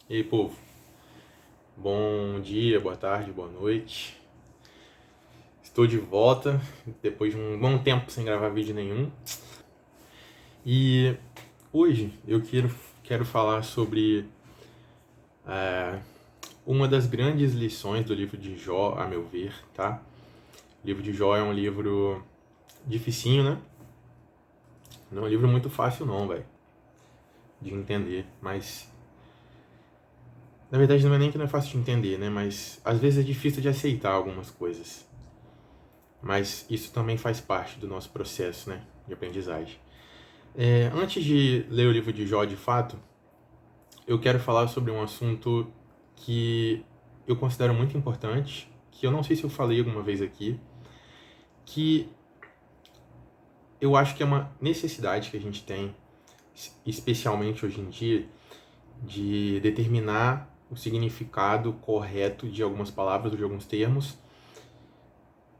E aí, povo, bom dia, boa tarde, boa noite. Estou de volta depois de um bom tempo sem gravar vídeo nenhum. E hoje eu quero falar sobre uma das grandes lições do livro de Jó, a meu ver, tá? O livro de Jó é um livro dificinho, né? Não é um livro muito fácil não, velho, de entender, mas na verdade não é nem que não é fácil de entender, né? Mas às vezes é difícil de aceitar algumas coisas. Mas isso também faz parte do nosso processo, né, de aprendizagem. Antes de ler o livro de Jó de fato, eu quero falar sobre um assunto que eu considero muito importante, que eu não sei se eu falei alguma vez aqui, que eu acho que é uma necessidade que a gente tem, especialmente hoje em dia, de determinar o significado correto de algumas palavras ou de alguns termos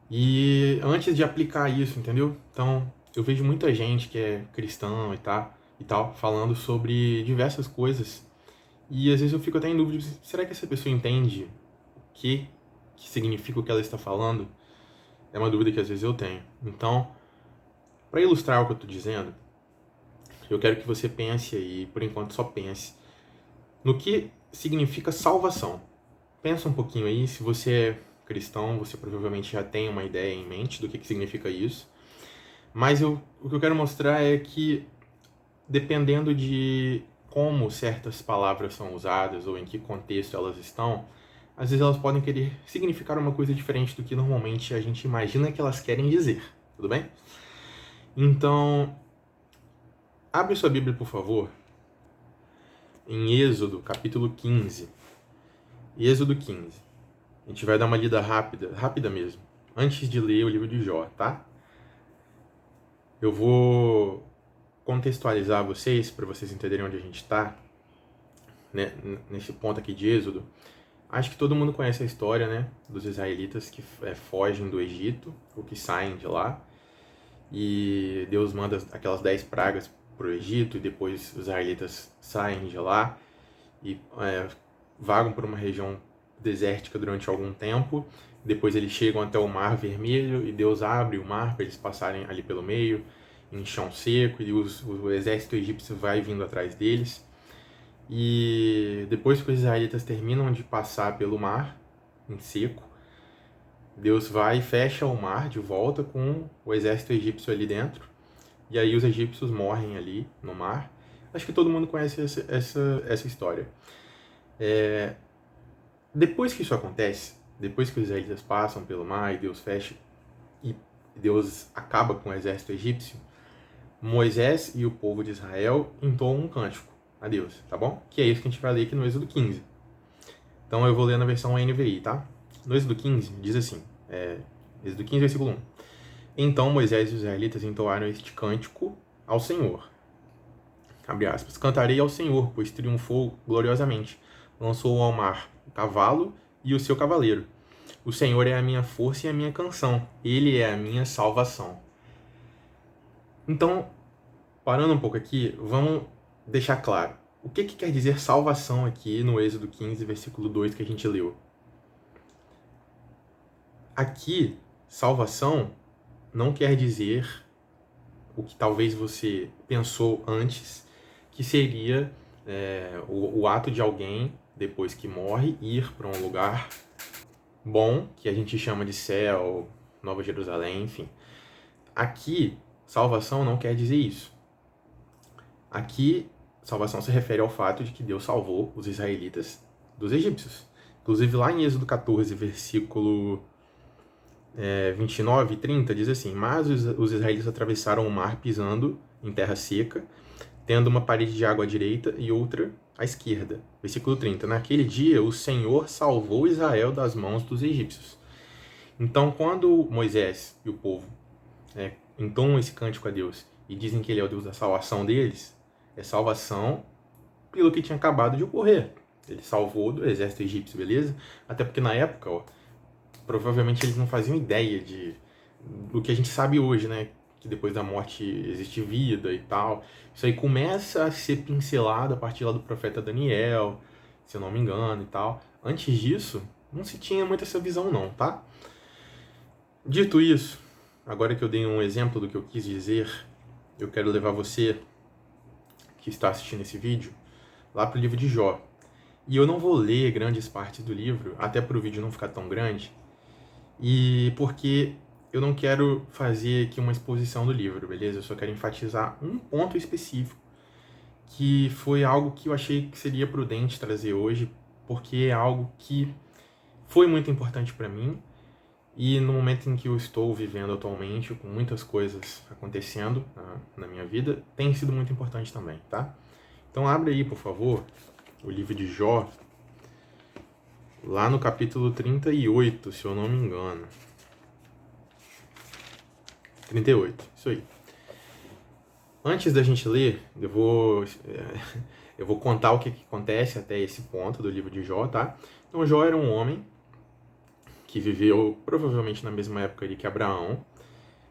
e antes de aplicar isso, entendeu? Então, eu vejo muita gente que é cristão e tal falando sobre diversas coisas. E às vezes eu fico até em dúvida, será que essa pessoa entende que significa o que ela está falando? É uma dúvida que às vezes eu tenho. Então, para ilustrar o que eu estou dizendo, eu quero que você pense aí, por enquanto só pense, no que significa salvação. Pensa um pouquinho aí, se você é cristão, você provavelmente já tem uma ideia em mente do que significa isso. Mas o que eu quero mostrar é que, dependendo de como certas palavras são usadas ou em que contexto elas estão, às vezes elas podem querer significar uma coisa diferente do que normalmente a gente imagina que elas querem dizer, tudo bem? Então, abre sua Bíblia, por favor, em Êxodo, capítulo 15. Êxodo 15. A gente vai dar uma lida rápida mesmo, antes de ler o livro de Jó, tá? Eu vou contextualizar vocês, para vocês entenderem onde a gente está, né, nesse ponto aqui de Êxodo. Acho que todo mundo conhece a história, né, dos israelitas que fogem do Egito, ou que saem de lá, e Deus manda aquelas 10 pragas para o Egito, e depois os israelitas saem de lá e vagam por uma região desértica durante algum tempo. Depois eles chegam até o Mar Vermelho e Deus abre o mar para eles passarem ali pelo meio, em chão seco, e o exército egípcio vai vindo atrás deles. E depois que os israelitas terminam de passar pelo mar em seco, Deus vai e fecha o mar de volta com o exército egípcio ali dentro. E aí os egípcios morrem ali no mar. Acho que todo mundo conhece essa história. Depois que isso acontece, depois que os israelitas passam pelo mar e Deus fecha e Deus acaba com o exército egípcio, Moisés e o povo de Israel entoam um cântico a Deus, tá bom? Que é isso que a gente vai ler aqui no Êxodo 15. Então eu vou ler na versão NVI, tá? No Êxodo 15 diz assim, Êxodo 15, versículo 1. Então Moisés e os israelitas entoaram este cântico ao Senhor. Abre aspas. Cantarei ao Senhor, pois triunfou gloriosamente. Lançou ao mar o cavalo e o seu cavaleiro. O Senhor é a minha força e a minha canção. Ele é a minha salvação. Então, parando um pouco aqui, vamos deixar claro. O que quer dizer salvação aqui no Êxodo 15, versículo 2 que a gente leu? Aqui, salvação não quer dizer o que talvez você pensou antes, que seria o ato de alguém, depois que morre, ir para um lugar bom, que a gente chama de céu, Nova Jerusalém, enfim. Aqui, salvação não quer dizer isso. Aqui, salvação se refere ao fato de que Deus salvou os israelitas dos egípcios. Inclusive, lá em Êxodo 14, versículo 29 e 30, diz assim: Mas os israelitas atravessaram o mar pisando em terra seca, tendo uma parede de água à direita e outra à esquerda. Versículo 30. Naquele dia, o Senhor salvou Israel das mãos dos egípcios. Então, quando Moisés e o povo entonam esse cântico a Deus e dizem que ele é o Deus da salvação deles, é salvação pelo que tinha acabado de ocorrer. Ele salvou do exército egípcio, beleza? Até porque na época, provavelmente eles não faziam ideia do que a gente sabe hoje, né? Que depois da morte existe vida e tal. Isso aí começa a ser pincelado a partir lá do profeta Daniel se eu não me engano e tal. Antes disso, não se tinha muito essa visão não, tá? Dito isso, agora que eu dei um exemplo do que eu quis dizer, eu quero levar você que está assistindo esse vídeo lá para o livro de Jó. E eu não vou ler grandes partes do livro, até para o vídeo não ficar tão grande, e porque eu não quero fazer aqui uma exposição do livro, beleza? Eu só quero enfatizar um ponto específico, que foi algo que eu achei que seria prudente trazer hoje, porque é algo que foi muito importante para mim, e no momento em que eu estou vivendo atualmente, com muitas coisas acontecendo na minha vida, tem sido muito importante também, tá? Então abre aí, por favor, o livro de Jó, lá no capítulo 38, se eu não me engano. 38, isso aí. Antes da gente ler, eu vou contar o que acontece até esse ponto do livro de Jó, tá? Então, Jó era um homem que viveu provavelmente na mesma época que Abraão,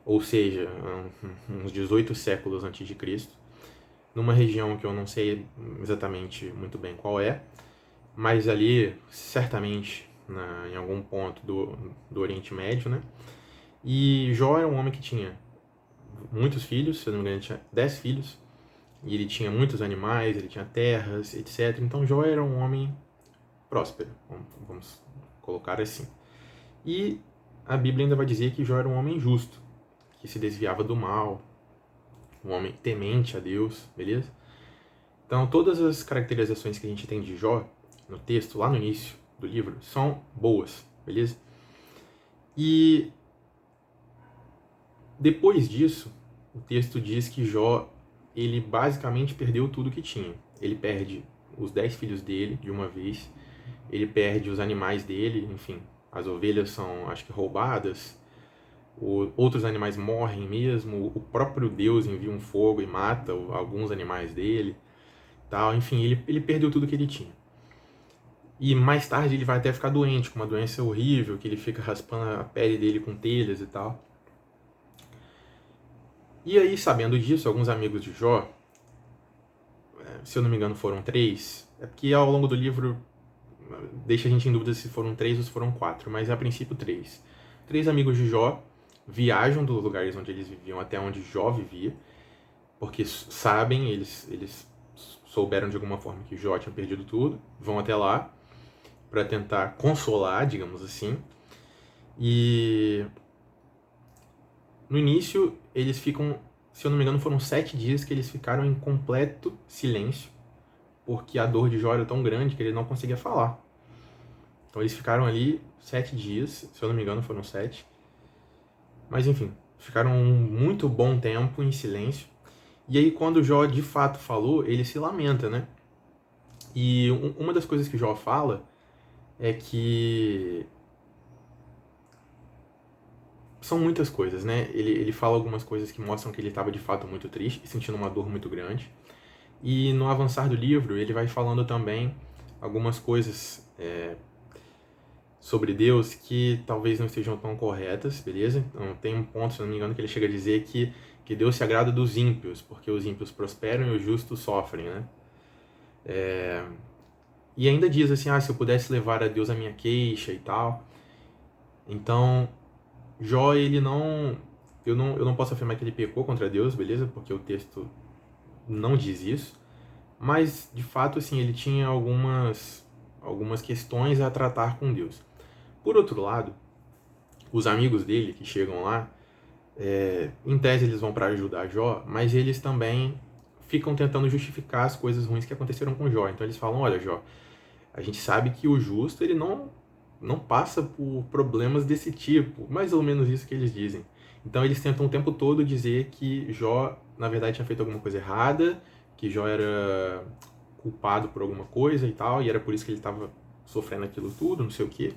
ou seja, uns 18 séculos antes de Cristo, numa região que eu não sei exatamente muito bem qual é, mas ali, certamente, em algum ponto do Oriente Médio, né? E Jó era um homem que tinha muitos filhos, se eu não me engano, ele tinha 10 filhos, e ele tinha muitos animais, ele tinha terras, etc. Então Jó era um homem próspero, vamos colocar assim. E a Bíblia ainda vai dizer que Jó era um homem justo, que se desviava do mal, um homem temente a Deus, beleza? Então todas as caracterizações que a gente tem de Jó no texto, lá no início do livro, são boas, beleza? E depois disso, o texto diz que Jó, ele basicamente perdeu tudo que tinha. Ele perde os 10 filhos dele de uma vez, ele perde os animais dele, enfim, as ovelhas são, acho que, roubadas, outros animais morrem mesmo, o próprio Deus envia um fogo e mata alguns animais dele, tal. Enfim, ele perdeu tudo que ele tinha. E mais tarde ele vai até ficar doente, com uma doença horrível, que ele fica raspando a pele dele com telhas e tal. E aí, sabendo disso, alguns amigos de Jó, se eu não me engano foram 3, é porque ao longo do livro deixa a gente em dúvida se foram 3 ou se foram 4, mas a princípio 3. 3 amigos de Jó viajam dos lugares onde eles viviam até onde Jó vivia, porque sabem, eles souberam de alguma forma que Jó tinha perdido tudo, vão até lá para tentar consolar, digamos assim. E no início eles ficam, se eu não me engano, foram 7 dias que eles ficaram em completo silêncio, porque a dor de Jó era tão grande que ele não conseguia falar. Então eles ficaram ali 7 dias, se eu não me engano foram 7. Mas enfim, ficaram um muito bom tempo em silêncio. E aí quando Jó de fato falou, ele se lamenta, né? E uma das coisas que Jó fala é que são muitas coisas, né? Ele fala algumas coisas que mostram que ele estava de fato muito triste e sentindo uma dor muito grande. E no avançar do livro, ele vai falando também algumas coisas sobre Deus que talvez não estejam tão corretas, beleza? Então tem um ponto, se não me engano, que ele chega a dizer que Deus se agrada dos ímpios, porque os ímpios prosperam e os justos sofrem, né? E ainda diz assim, se eu pudesse levar a Deus a minha queixa e tal. Então, Jó, ele não... Eu não posso afirmar que ele pecou contra Deus, beleza? Porque o texto não diz isso. Mas, de fato, assim, ele tinha algumas questões a tratar com Deus. Por outro lado, os amigos dele que chegam lá, em tese eles vão para ajudar Jó, mas eles também ficam tentando justificar as coisas ruins que aconteceram com Jó. Então eles falam, olha Jó, a gente sabe que o justo ele não passa por problemas desse tipo, mais ou menos isso que eles dizem. Então eles tentam o tempo todo dizer que Jó, na verdade, tinha feito alguma coisa errada, que Jó era culpado por alguma coisa e tal, e era por isso que ele estava sofrendo aquilo tudo, não sei o quê.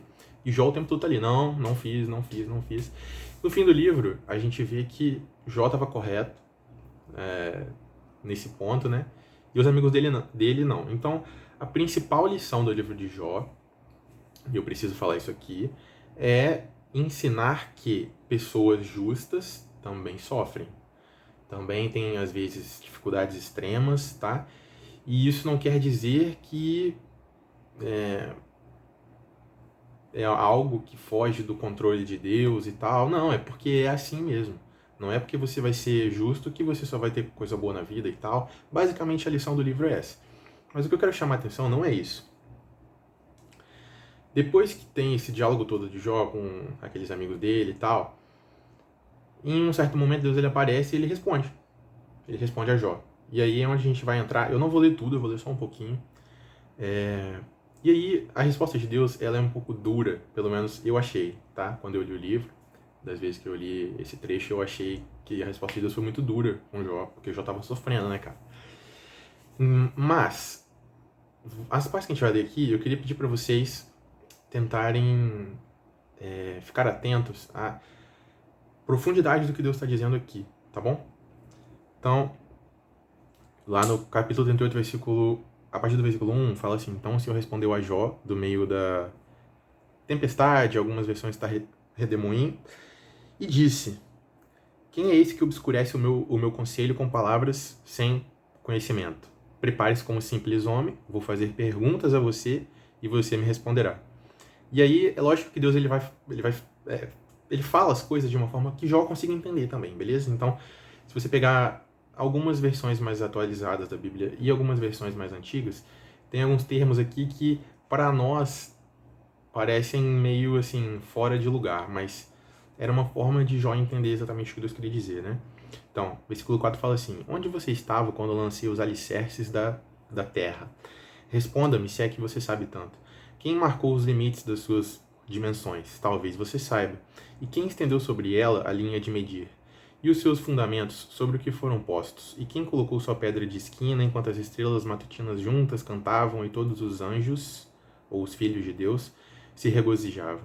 E Jó o tempo todo tá ali, não fiz. No fim do livro, a gente vê que Jó estava correto nesse ponto, né? E os amigos dele não. Então, a principal lição do livro de Jó, e eu preciso falar isso aqui, é ensinar que pessoas justas também sofrem. Também tem, às vezes, dificuldades extremas, tá? E isso não quer dizer que é algo que foge do controle de Deus e tal. Não, é porque é assim mesmo. Não é porque você vai ser justo que você só vai ter coisa boa na vida e tal. Basicamente a lição do livro é essa. Mas o que eu quero chamar a atenção não é isso. Depois que tem esse diálogo todo de Jó com aqueles amigos dele e tal, em um certo momento Deus ele aparece e ele responde. Ele responde a Jó. E aí é onde a gente vai entrar. Eu não vou ler tudo, eu vou ler só um pouquinho. E aí a resposta de Deus ela é um pouco dura, pelo menos eu achei, tá? Quando eu li o livro, das vezes que eu li esse trecho, eu achei que a resposta de Deus foi muito dura com Jó, porque Jó tava sofrendo, né, cara? Mas, as partes que a gente vai ler aqui, eu queria pedir para vocês tentarem ficar atentos à profundidade do que Deus está dizendo aqui, tá bom? Então, lá no capítulo 38, a partir do versículo 1, fala assim: Então o Senhor respondeu a Jó, do meio da tempestade, algumas versões está redemoinho, e disse: Quem é esse que obscurece o meu conselho com palavras sem conhecimento? Prepare-se como simples homem, vou fazer perguntas a você e você me responderá. E aí, é lógico que Deus ele fala as coisas de uma forma que Jó consiga entender também, beleza? Então, se você pegar algumas versões mais atualizadas da Bíblia e algumas versões mais antigas, tem alguns termos aqui que, para nós, parecem meio, assim, fora de lugar, mas era uma forma de Jó entender exatamente o que Deus queria dizer, né? Então, versículo 4 fala assim: Onde você estava quando eu lancei os alicerces da terra? Responda-me, se é que você sabe tanto. Quem marcou os limites das suas dimensões? Talvez você saiba. E quem estendeu sobre ela a linha de medir? E os seus fundamentos, sobre o que foram postos? E quem colocou sua pedra de esquina enquanto as estrelas matutinas juntas cantavam e todos os anjos, ou os filhos de Deus, se regozijavam?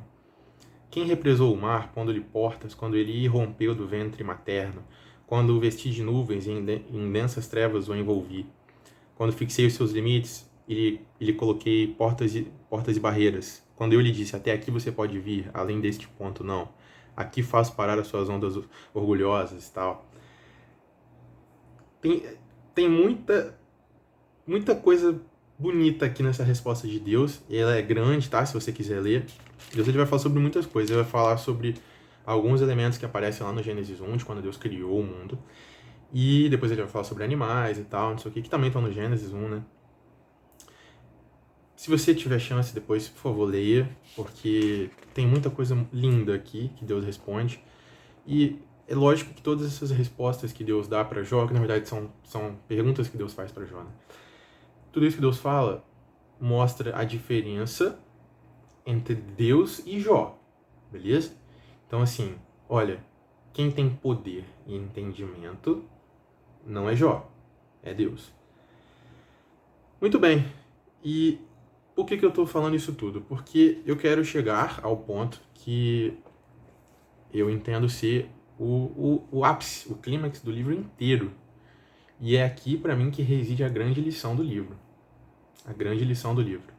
Quem represou o mar, pondo-lhe portas, quando ele irrompeu do ventre materno, quando o vesti de nuvens e em densas trevas o envolvi? Quando fixei os seus limites e lhe coloquei portas e barreiras. Quando eu lhe disse, até aqui você pode vir, além deste ponto, não. Aqui faço parar as suas ondas orgulhosas e tal. Tem muita coisa bonita aqui nessa resposta de Deus. E ela é grande, tá? Se você quiser ler. Deus ele vai falar sobre muitas coisas. Ele vai falar sobre alguns elementos que aparecem lá no Gênesis 1, de quando Deus criou o mundo. E depois ele vai falar sobre animais e tal, não sei o que também estão no Gênesis 1, né? Se você tiver chance depois, por favor, leia, porque tem muita coisa linda aqui que Deus responde. E é lógico que todas essas respostas que Deus dá para Jó, que na verdade são perguntas que Deus faz para Jó, né? Tudo isso que Deus fala mostra a diferença entre Deus e Jó, beleza? Então, assim, olha, quem tem poder e entendimento não é Jó, é Deus. Muito bem, e por que eu estou falando isso tudo? Porque eu quero chegar ao ponto que eu entendo ser o ápice, o clímax do livro inteiro. E é aqui, para mim, que reside a grande lição do livro. A grande lição do livro.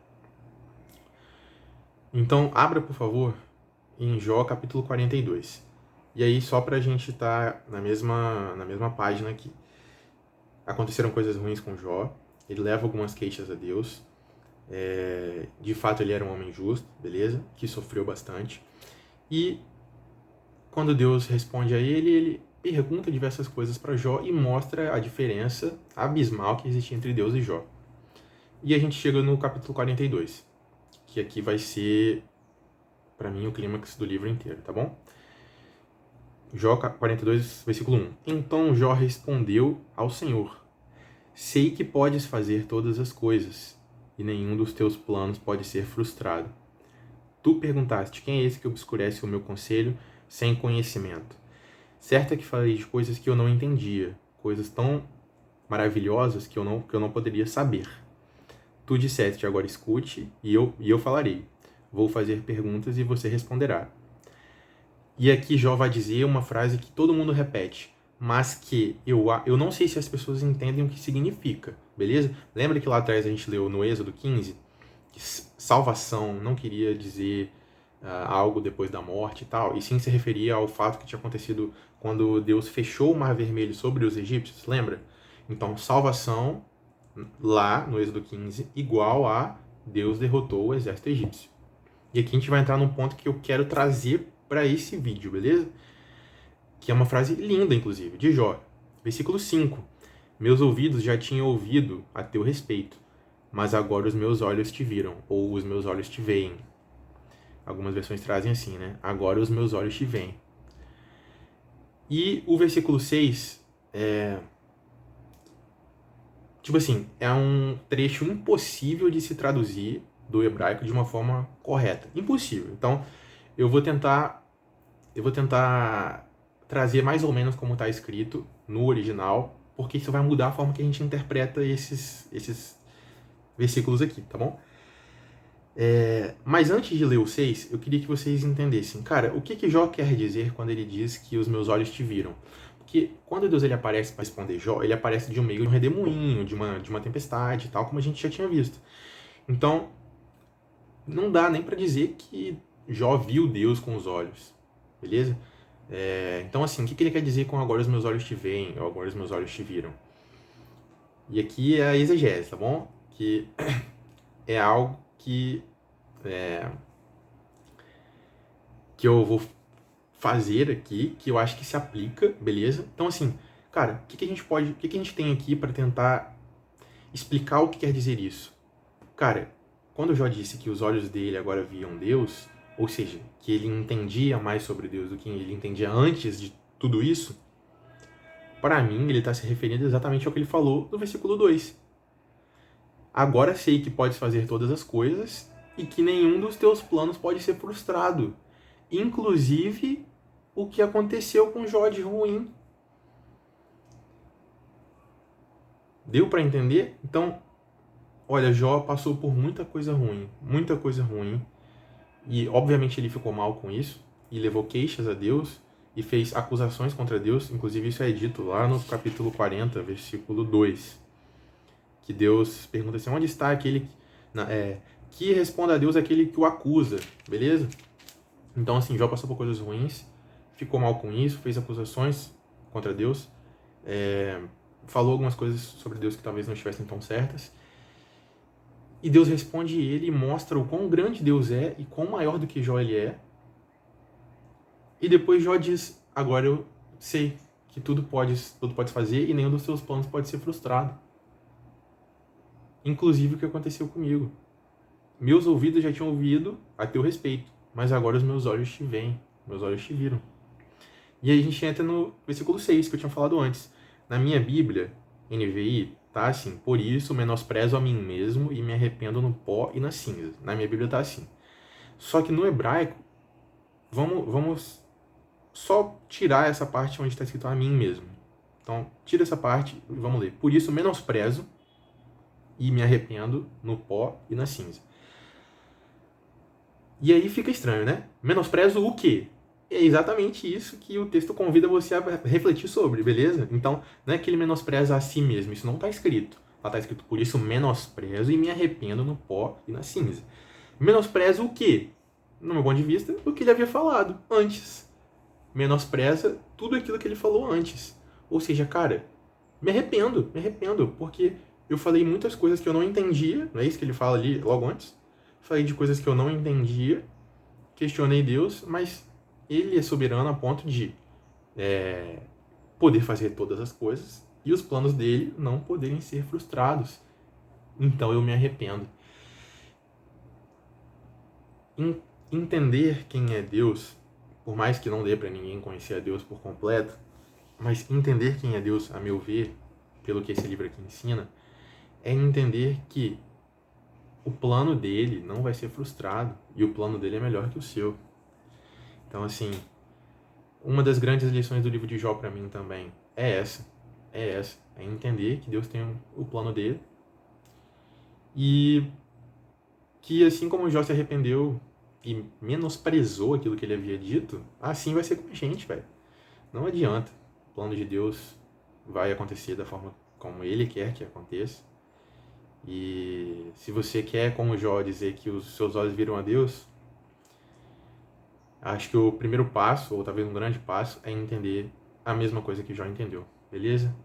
Então, abra, por favor, em Jó, capítulo 42. E aí, só para a gente estar na mesma página aqui. Aconteceram coisas ruins com Jó. Ele leva algumas queixas a Deus. De fato ele era um homem justo, beleza? Que sofreu bastante. E quando Deus responde a ele, ele pergunta diversas coisas para Jó e mostra a diferença abismal que existe entre Deus e Jó. E a gente chega no capítulo 42, que aqui vai ser, para mim, o clímax do livro inteiro, tá bom? Jó 42, versículo 1. Então Jó respondeu ao Senhor: Sei que podes fazer todas as coisas, e nenhum dos teus planos pode ser frustrado. Tu perguntaste, quem é esse que obscurece o meu conselho sem conhecimento? Certo é que falei de coisas que eu não entendia, coisas tão maravilhosas que eu não poderia saber. Tu disseste, agora escute, e eu falarei. Vou fazer perguntas e você responderá. E aqui Jó vai dizer uma frase que todo mundo repete, mas que eu não sei se as pessoas entendem o que significa, beleza? Lembra que lá atrás a gente leu no Êxodo 15 que salvação não queria dizer algo depois da morte e tal, e sim se referia ao fato que tinha acontecido quando Deus fechou o Mar Vermelho sobre os egípcios, lembra? Então, salvação lá no Êxodo 15 igual a Deus derrotou o exército egípcio. E aqui a gente vai entrar num ponto que eu quero trazer para esse vídeo, beleza? Que é uma frase linda, inclusive, de Jó. Versículo 5. Meus ouvidos já tinham ouvido a teu respeito, mas agora os meus olhos te viram, ou os meus olhos te veem. Algumas versões trazem assim, né? Agora os meus olhos te veem. E o versículo 6 tipo assim, é um trecho impossível de se traduzir do hebraico de uma forma correta. Impossível. Então, eu vou tentar trazer mais ou menos como está escrito no original, porque isso vai mudar a forma que a gente interpreta esses versículos aqui, tá bom? Mas antes de ler o 6, eu queria que vocês entendessem. Cara, o que Jó quer dizer quando ele diz que os meus olhos te viram? Porque quando Deus ele aparece para responder Jó, ele aparece de um meio de um redemoinho, de uma tempestade e tal, como a gente já tinha visto. Então, não dá nem para dizer que Jó viu Deus com os olhos, beleza? Então, assim, o que ele quer dizer com agora os meus olhos te veem, ou agora os meus olhos te viram? E aqui é a exegese, tá bom? Que é algo que eu vou fazer aqui, que eu acho que se aplica, beleza? Então, assim, cara, o que a gente tem aqui para tentar explicar o que quer dizer isso? Cara, quando o Jó disse que os olhos dele agora viam Deus, ou seja, que ele entendia mais sobre Deus do que ele entendia antes de tudo isso, para mim ele está se referindo exatamente ao que ele falou no versículo 2. Agora sei que podes fazer todas as coisas e que nenhum dos teus planos pode ser frustrado, inclusive o que aconteceu com Jó de ruim. Deu para entender? Então, olha, Jó passou por muita coisa ruim, e obviamente ele ficou mal com isso, e levou queixas a Deus, e fez acusações contra Deus, inclusive isso é dito lá no capítulo 40, versículo 2, que Deus pergunta assim, onde está aquele que responda a Deus aquele que o acusa, beleza? Então assim, Jó passou por coisas ruins, ficou mal com isso, fez acusações contra Deus, falou algumas coisas sobre Deus que talvez não estivessem tão certas, e Deus responde ele e mostra o quão grande Deus é e quão maior do que Jó ele é. E depois Jó diz, agora eu sei que tudo pode fazer e nenhum dos seus planos pode ser frustrado. Inclusive o que aconteceu comigo. Meus ouvidos já tinham ouvido a teu respeito, mas agora os meus olhos te veem, meus olhos te viram. E aí a gente entra no versículo 6, que eu tinha falado antes. Na minha Bíblia, NVI, tá assim, por isso menosprezo a mim mesmo e me arrependo no pó e na cinza. Na minha Bíblia tá assim. Só que no hebraico, vamos só tirar essa parte onde está escrito a mim mesmo. Então, tira essa parte e vamos ler. Por isso menosprezo e me arrependo no pó e na cinza. E aí fica estranho, né? Menosprezo o quê? É exatamente isso que o texto convida você a refletir sobre, beleza? Então, não é que ele menospreza a si mesmo, isso não está escrito. Lá está escrito, por isso menosprezo e me arrependo no pó e na cinza. Menosprezo o quê? No meu ponto de vista, o que ele havia falado antes. Menospreza tudo aquilo que ele falou antes. Ou seja, cara, me arrependo, porque eu falei muitas coisas que eu não entendia, não é isso que ele fala ali logo antes? Falei de coisas que eu não entendia, questionei Deus, mas ele é soberano a ponto de poder fazer todas as coisas e os planos dele não poderem ser frustrados. Então eu me arrependo. Entender quem é Deus, por mais que não dê para ninguém conhecer a Deus por completo, mas entender quem é Deus, a meu ver, pelo que esse livro aqui ensina, é entender que o plano dele não vai ser frustrado e o plano dele é melhor que o seu. Então, assim, uma das grandes lições do livro de Jó para mim também é entender que Deus tem o plano dele e que assim como Jó se arrependeu e menosprezou aquilo que ele havia dito, assim vai ser com a gente, velho. Não adianta. O plano de Deus vai acontecer da forma como ele quer que aconteça. E se você quer, como Jó, dizer que os seus olhos viram a Deus, acho que o primeiro passo, ou talvez um grande passo, é entender a mesma coisa que Jó entendeu, beleza?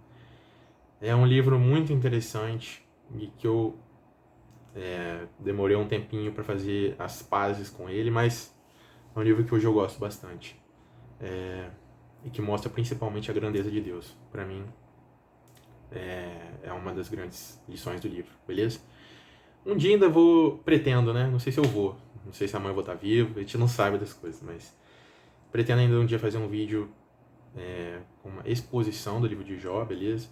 É um livro muito interessante e que eu Demorei um tempinho para fazer as pazes com ele, mas é um livro que hoje eu gosto bastante. E que mostra principalmente a grandeza de Deus. Para mim, é uma das grandes lições do livro, beleza? Um dia ainda pretendo, né? Não sei se eu vou, não sei se amanhã eu vou estar vivo, a gente não sabe das coisas, mas pretendo ainda um dia fazer um vídeo com uma exposição do livro de Jó, beleza?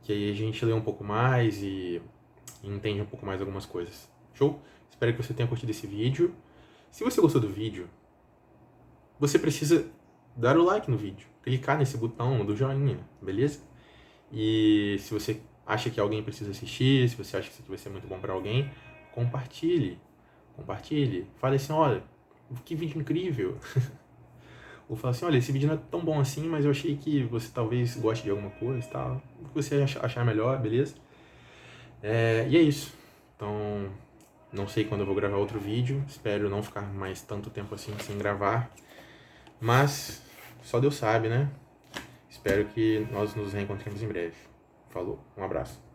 Que aí a gente lê um pouco mais e entende um pouco mais algumas coisas. Show? Espero que você tenha curtido esse vídeo. Se você gostou do vídeo, você precisa dar o like no vídeo, clicar nesse botão do joinha, beleza? E se você acha que alguém precisa assistir, se você acha que isso aqui vai ser muito bom para alguém, compartilhe. Compartilhe. Fale assim, olha, que vídeo incrível. Ou fala assim, olha, esse vídeo não é tão bom assim, mas eu achei que você talvez goste de alguma coisa e tal. O que você achar melhor, beleza? E é isso. Então, não sei quando eu vou gravar outro vídeo. Espero não ficar mais tanto tempo assim sem gravar. Mas só Deus sabe, né? Espero que nós nos reencontremos em breve. Falou, um abraço.